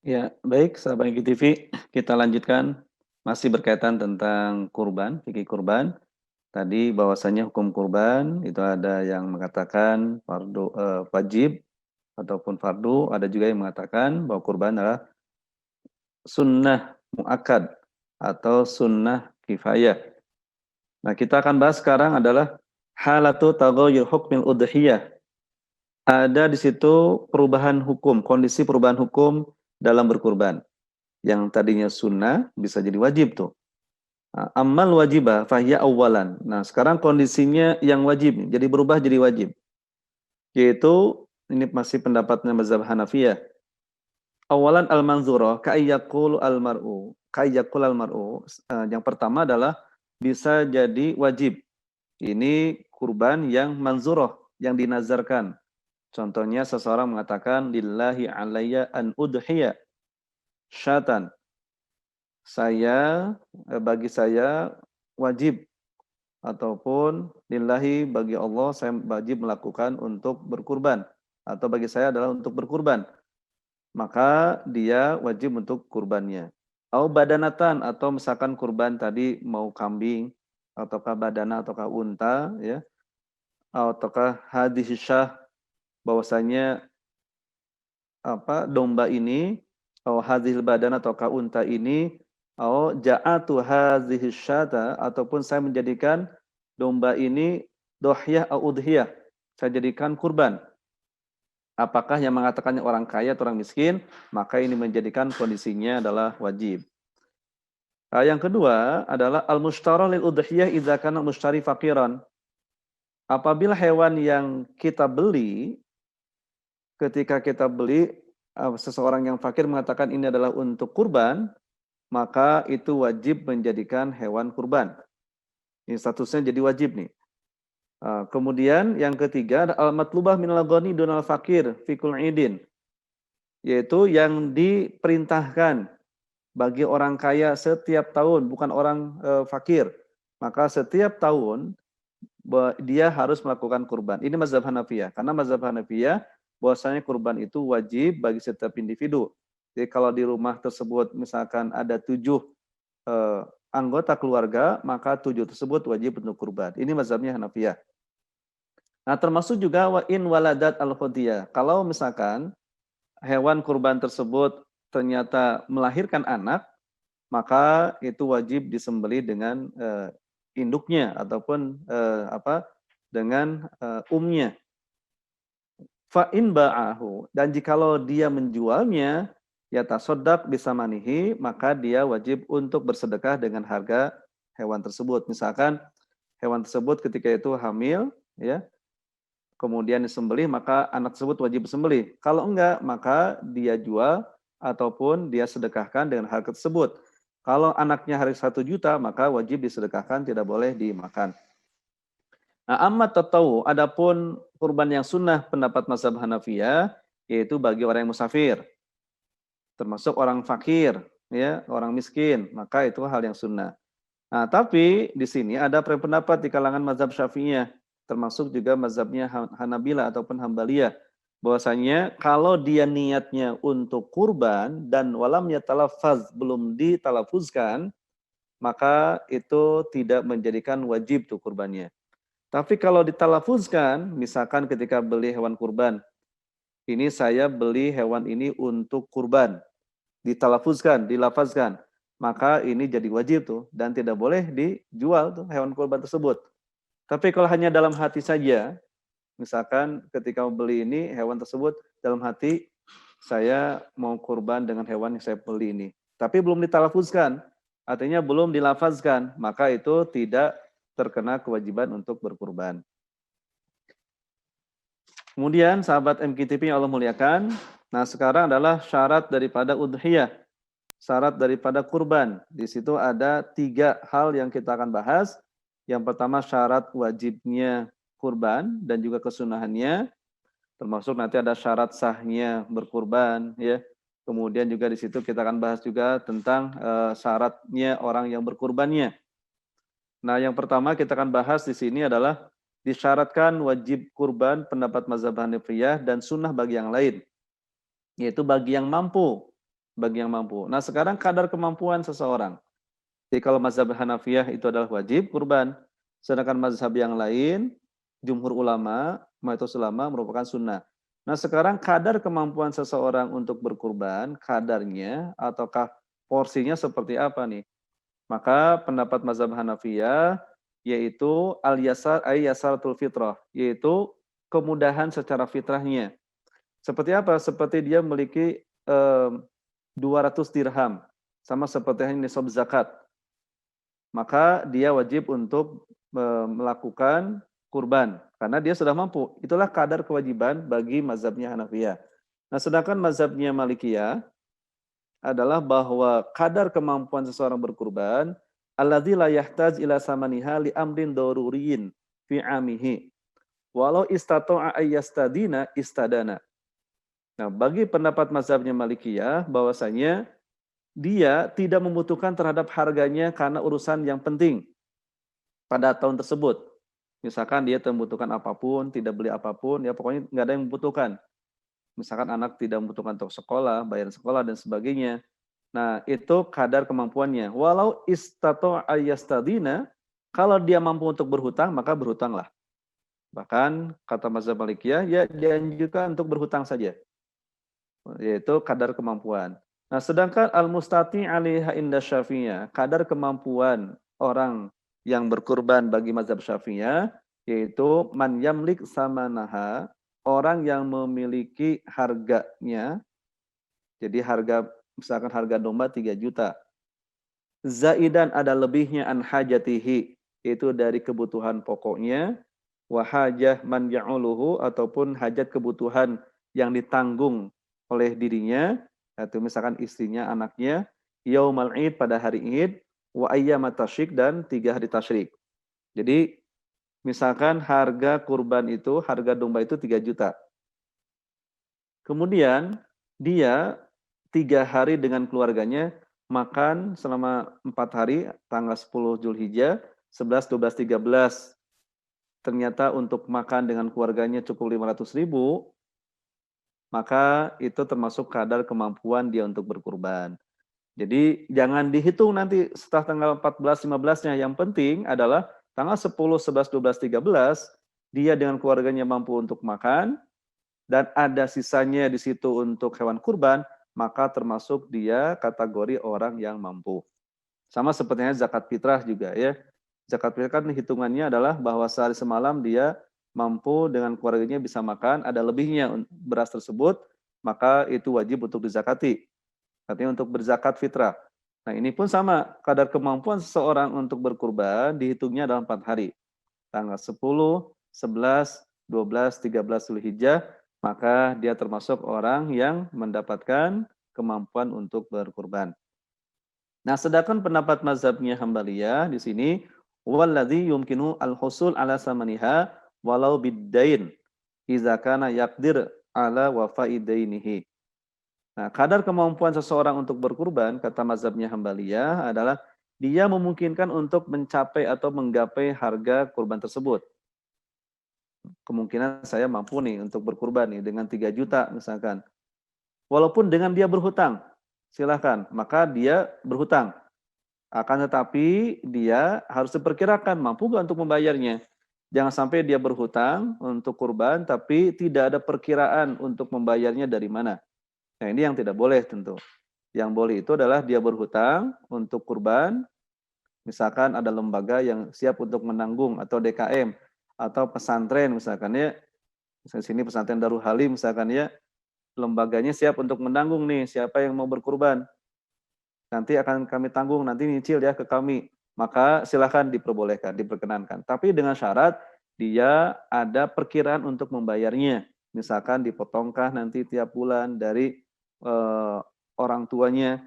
Ya, baik sahabat IGTV, kita lanjutkan masih berkaitan tentang kurban, fikih kurban. Tadi bahwasanya hukum kurban itu ada yang mengatakan wajib ataupun fardu, ada juga yang mengatakan bahwa kurban adalah sunnah muakkad atau sunnah kifayah. Nah, kita akan bahas sekarang adalah halatu taghayyur hukmil udhiyah. Ada di situ perubahan hukum, kondisi perubahan hukum dalam berkurban. Yang tadinya sunnah bisa jadi wajib tuh. Nah, amal wajibah fahya awalan. Nah, sekarang kondisinya yang wajib, jadi berubah jadi wajib. Yaitu, ini masih pendapatnya mazhab Hanafiyah. Awalan al-manzurah, ka'iyyakul al-mar'u. Ka'iyyakul al-mar'u. Yang pertama adalah bisa jadi wajib. Ini kurban yang manzurah, yang dinazarkan. Contohnya seseorang mengatakan, lillahi alayya an udhiya syatan. Bagi saya wajib ataupun lillahi bagi Allah saya wajib melakukan untuk berkurban atau bagi saya adalah untuk berkurban, maka dia wajib untuk kurbannya. Au badanatan atau misalkan kurban tadi mau kambing ataukah badana ataukah unta ya, ataukah hadis syah bahwasanya domba ini atau hadhil badan ataukah unta ini atau ja'atu hadhihi syata ataupun saya menjadikan domba ini dohyah atau udhiyah. Saya jadikan kurban. Apakah yang mengatakannya orang kaya atau orang miskin? Maka ini menjadikan kondisinya adalah wajib. Yang kedua adalah al-mushtara lil udhiyah idza kana mushtari faqiran. Apabila hewan yang kita beli, ketika kita beli seseorang yang fakir mengatakan ini adalah untuk kurban, maka itu wajib menjadikan hewan kurban. Ini statusnya jadi wajib nih. Kemudian yang ketiga ada al-matlubah minal ghani dunal fakir fikul idin, yaitu yang diperintahkan bagi orang kaya setiap tahun, bukan orang fakir. Maka setiap tahun dia harus melakukan kurban. Ini mazhab Hanafiyah. Karena mazhab Hanafiyah bahwasanya kurban itu wajib bagi setiap individu. Jadi kalau di rumah tersebut misalkan ada 7 anggota keluarga, maka 7 tersebut wajib untuk kurban. Ini mazhabnya Hanafiyah. Nah, termasuk juga wa in waladat al-khudiyah. Kalau misalkan hewan kurban tersebut ternyata melahirkan anak, maka itu wajib disembelih dengan induknya ataupun dengan umnya. Fa in ba'ahu, dan jikalau dia menjualnya ya tasaddaq bisamanihi, maka dia wajib untuk bersedekah dengan harga hewan tersebut. Misalkan hewan tersebut ketika itu hamil ya, kemudian disembelih, maka anak tersebut wajib disembelih. Kalau enggak, maka dia jual ataupun dia sedekahkan dengan harga tersebut. Kalau anaknya harga 1 juta, maka wajib disedekahkan, tidak boleh dimakan. Nah, amma tatau, adapun kurban yang sunnah pendapat mazhab Hanafiyah, yaitu bagi orang yang musafir, termasuk orang fakir, ya, orang miskin, maka itu hal yang sunnah. Nah, tapi di sini ada pendapat di kalangan mazhab Syafi'iyah, termasuk juga mazhabnya Hanabila ataupun Hambaliyah, bahwasanya kalau dia niatnya untuk kurban dan walam yatalaffaz, belum ditalafuzkan, maka itu tidak menjadikan wajib tuh kurbannya. Tapi kalau ditalafuzkan, misalkan ketika beli hewan kurban, ini saya beli hewan ini untuk kurban, ditalafuzkan, dilafazkan, maka ini jadi wajib tuh dan tidak boleh dijual tuh hewan kurban tersebut. Tapi kalau hanya dalam hati saja, misalkan ketika beli ini hewan tersebut dalam hati saya mau kurban dengan hewan yang saya beli ini, tapi belum ditalafuzkan, artinya belum dilafazkan, maka itu tidak terkena kewajiban untuk berkurban. Kemudian sahabat MKTP yang Allah muliakan, nah sekarang adalah syarat daripada udhiyah, syarat daripada kurban. Di situ ada 3 hal yang kita akan bahas. Yang pertama syarat wajibnya kurban dan juga kesunahannya, termasuk nanti ada syarat sahnya berkurban, ya. Kemudian juga di situ kita akan bahas juga tentang syaratnya orang yang berkurbannya. Nah, yang pertama kita akan bahas di sini adalah disyaratkan wajib kurban pendapat mazhab Hanafiyah dan sunnah bagi yang lain, yaitu bagi yang mampu. bagi yang mampu. Nah, sekarang kadar kemampuan seseorang. Jadi kalau mazhab Hanafiyah itu adalah wajib kurban. Sedangkan mazhab yang lain, jumhur ulama, mayoritas ulama merupakan sunnah. Nah, sekarang kadar kemampuan seseorang untuk berkurban, kadarnya ataukah porsinya seperti apa nih? Maka pendapat mazhab Hanafiyah yaitu al-yasar ay yasaratul fitrah, yaitu kemudahan secara fitrahnya. Seperti apa? Seperti dia memiliki 200 dirham, sama seperti yang nisab zakat. Maka dia wajib untuk melakukan kurban karena dia sudah mampu. Itulah kadar kewajiban bagi mazhabnya Hanafiyah. Nah, sedangkan mazhabnya Malikiyah adalah bahwa kadar kemampuan seseorang berkurban alladzi la yahtaj ila samaniha li amrin daruriyin fi amihi walau istata'a ayyastadina istadana. Nah, bagi pendapat mazhabnya Malikiyah bahwasanya dia tidak membutuhkan terhadap harganya karena urusan yang penting pada tahun tersebut. Misalkan dia membutuhkan apapun, tidak beli apapun, ya pokoknya nggak ada yang membutuhkan. Misalkan anak tidak membutuhkan untuk sekolah, bayar sekolah dan sebagainya. Nah, itu kadar kemampuannya. Walau istato ayastadina, kalau dia mampu untuk berhutang, maka berhutanglah. Bahkan kata mazhab Malikiyah, ya dianjurkan untuk berhutang saja. Yaitu kadar kemampuan. Nah, sedangkan al-mustati 'alaiha inda Syafi'iyah, kadar kemampuan orang yang berkurban bagi mazhab Syafi'iyah yaitu man yamlik samanaha, orang yang memiliki harganya. Jadi harga misalkan harga domba 3 juta. Zaidan ada lebihnya an hajatihi, itu dari kebutuhan pokoknya, wa hajah man ya'uluhu ataupun hajat kebutuhan yang ditanggung oleh dirinya, yaitu misalkan istrinya, anaknya, yaumal id pada hari Id, wa ayyamat tasyrik dan 3 hari tasyrik. Jadi misalkan harga kurban itu, harga domba itu 3 juta. Kemudian dia 3 hari dengan keluarganya makan selama 4 hari, tanggal 10 Zulhijjah, 11, 12, 13. Ternyata untuk makan dengan keluarganya cukup 500.000, maka itu termasuk kadar kemampuan dia untuk berkurban. Jadi jangan dihitung nanti setelah tanggal 14, 15-nya. Yang penting adalah tanggal 10, 11, 12, 13, dia dengan keluarganya mampu untuk makan, dan ada sisanya di situ untuk hewan kurban, maka termasuk dia kategori orang yang mampu. Sama sepertinya zakat fitrah juga ya. Zakat fitrah kan hitungannya adalah bahwa sehari semalam dia mampu dengan keluarganya bisa makan, ada lebihnya beras tersebut, maka itu wajib untuk dizakati. Artinya untuk berzakat fitrah. Nah, ini pun sama, kadar kemampuan seseorang untuk berkurban dihitungnya dalam 4 hari. Tanggal 10, 11, 12, 13 Zulhijjah, maka dia termasuk orang yang mendapatkan kemampuan untuk berkurban. Nah, sedangkan pendapat mazhabnya Hambaliyah di sini waladzi yumkinu al-husul ala samaniha walau biddain idza kana yaqdir ala wafa'i dainihi. Nah, kadar kemampuan seseorang untuk berkurban kata mazhabnya Hambaliyah adalah dia memungkinkan untuk mencapai atau menggapai harga kurban tersebut. Kemungkinan saya mampu nih untuk berkurban nih dengan 3 juta misalkan. Walaupun dengan dia berhutang, silahkan. Maka dia berhutang. Akan tetapi dia harus diperkirakan mampu nggak untuk membayarnya. Jangan sampai dia berhutang untuk kurban, tapi tidak ada perkiraan untuk membayarnya dari mana. Nah, ini yang tidak boleh tentu. Yang boleh itu adalah dia berhutang untuk kurban, misalkan ada lembaga yang siap untuk menanggung, atau DKM, atau pesantren misalkan ya. Misalnya sini pesantren Darul Halim misalkan ya, lembaganya siap untuk menanggung nih siapa yang mau berkurban. Nanti akan kami tanggung, nanti nyicil ya ke kami. Maka silakan diperbolehkan, diperkenankan. Tapi dengan syarat dia ada perkiraan untuk membayarnya. Misalkan dipotongkah nanti tiap bulan dari orang tuanya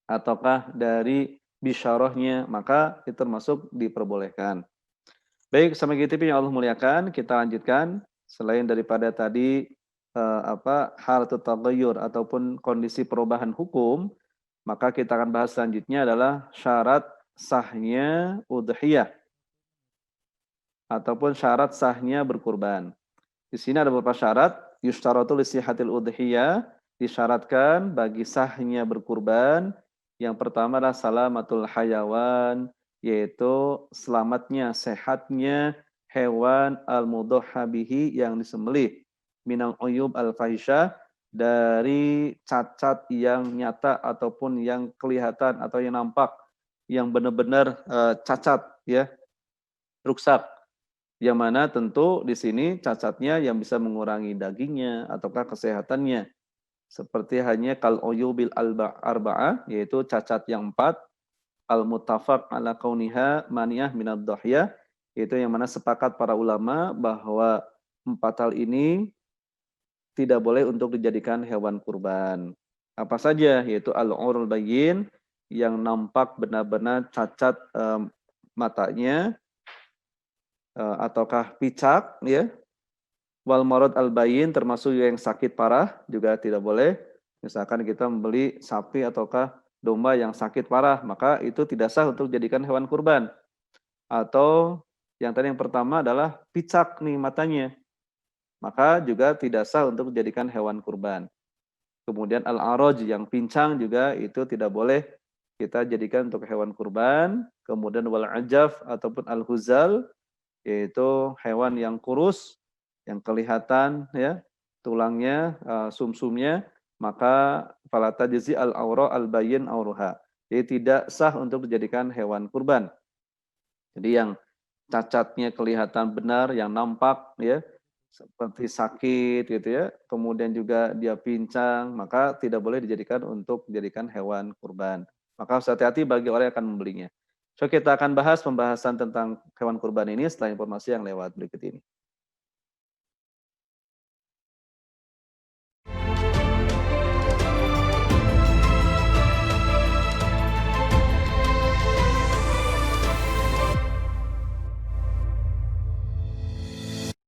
ataukah dari bisyarahnya, maka itu termasuk diperbolehkan. Baik, sampai gitu yang Allah muliakan, kita lanjutkan. Selain daripada tadi halatut taghayyur ataupun kondisi perubahan hukum, maka kita akan bahas selanjutnya adalah syarat sahnya udhiyah ataupun syarat sahnya berkurban. Di sini ada beberapa syarat. Yushtaratu li sihhatil udhiyah, disyaratkan bagi sahnya berkurban, yang pertama adalah salamatul hayawan, yaitu selamatnya, sehatnya hewan al-mudhahha bihi yang disembelih, minal uyub al-fahisyah, dari cacat yang nyata ataupun yang kelihatan atau yang nampak, yang benar-benar cacat ya, rusak. Yang mana tentu di sini cacatnya yang bisa mengurangi dagingnya ataukah kesehatannya. Seperti hanya kal uyubil arba'ah, yaitu cacat yang 4, al muttafaq ala kauniha maniyah minad dhahyah, yaitu yang mana sepakat para ulama bahwa 4 hal ini tidak boleh untuk dijadikan hewan kurban. Apa saja? Yaitu al-urul bayyin, yang nampak benar-benar cacat matanya, ataukah picak ya, wal marad al bayyin, termasuk yang sakit parah juga tidak boleh. Misalkan kita membeli sapi ataukah domba yang sakit parah, maka itu tidak sah untuk dijadikan hewan kurban. Atau yang tadi yang pertama adalah picak nih matanya, maka juga tidak sah untuk dijadikan hewan kurban. Kemudian al-araj yang pincang juga itu tidak boleh kita jadikan untuk hewan kurban. Kemudian wal ajaf ataupun al-huzal, yaitu hewan yang kurus, yang kelihatan ya tulangnya, sumsumnya, maka fala tajzi al-aura al-bayyin auruha. Jadi tidak sah untuk dijadikan hewan kurban. Jadi yang cacatnya kelihatan benar, yang nampak ya seperti sakit gitu ya, kemudian juga dia pincang, maka tidak boleh dijadikan untuk dijadikan hewan kurban. Maka harus hati-hati bagi orang yang akan membelinya. So kita akan bahas pembahasan tentang hewan kurban ini setelah informasi yang lewat berikut ini.